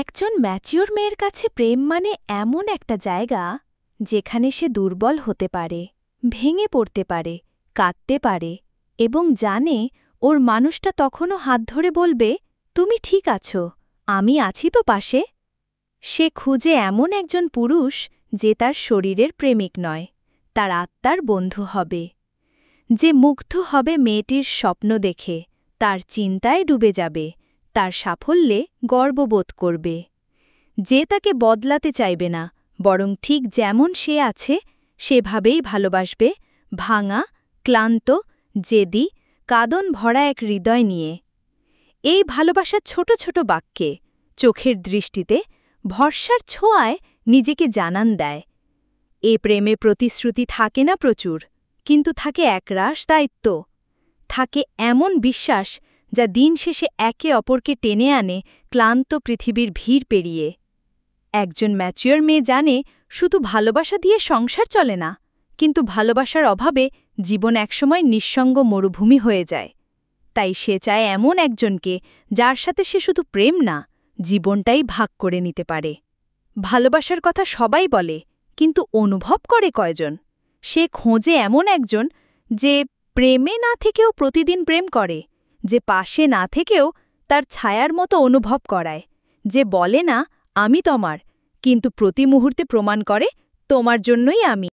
একজন ম্যাচিওর মেয়ের কাছে প্রেম মানে এমন একটা জায়গা যেখানে সে দুর্বল হতে পারে, ভেঙে পড়তে পারে, কাঁদতে পারে এবং জানে ওর মানুষটা তখনও হাত ধরে বলবে, তুমি ঠিক আছো, আমি আছি তো পাশে। সে খুঁজে এমন একজন পুরুষ যে তার শরীরের প্রেমিক নয়, তার আত্মার বন্ধু হবে, যে মুগ্ধ হবে মেয়েটির স্বপ্ন দেখে, তার চিন্তায় ডুবে যাবে, তার সাফল্যে গর্ববোধ করবে, যে তাকে বদলাতে চাইবে না, বরং ঠিক যেমন সে আছে সেভাবেই ভালোবাসবে, ভাঙা, ক্লান্ত, জেদি, কাঁদন ভরা এক হৃদয় নিয়ে। এই ভালোবাসা ছোট ছোট বাক্যে, চোখের দৃষ্টিতে, ভরসার ছোঁয়ায় নিজেকে জানান দেয়। এ প্রেমে প্রতিশ্রুতি থাকে না প্রচুর, কিন্তু থাকে একরাশ দায়িত্ব, থাকে এমন বিশ্বাস যা দিন শেষে একে অপরকে টেনে আনে ক্লান্ত পৃথিবীর ভিড় পেরিয়ে। একজন ম্যাচিওর মেয়ে জানে শুধু ভালোবাসা দিয়ে সংসার চলে না, কিন্তু ভালোবাসার অভাবে জীবন একসময় নিঃসঙ্গ মরুভূমি হয়ে যায়। তাই সে চায় এমন একজনকে যার সাথে সে শুধু প্রেম না, জীবনটাই ভাগ করে নিতে পারে। ভালোবাসার কথা সবাই বলে, কিন্তু অনুভব করে কয়জন? সে খোঁজে এমন একজন যে প্রেমে না থেকেও প্রতিদিন প্রেম করে, যে পাশে না থেকেও তার ছায়ার মতো অনুভব করায়, যে বলে না আমি তোমার, কিন্তু প্রতি মুহূর্তে প্রমাণ করে তোমার জন্যই আমি।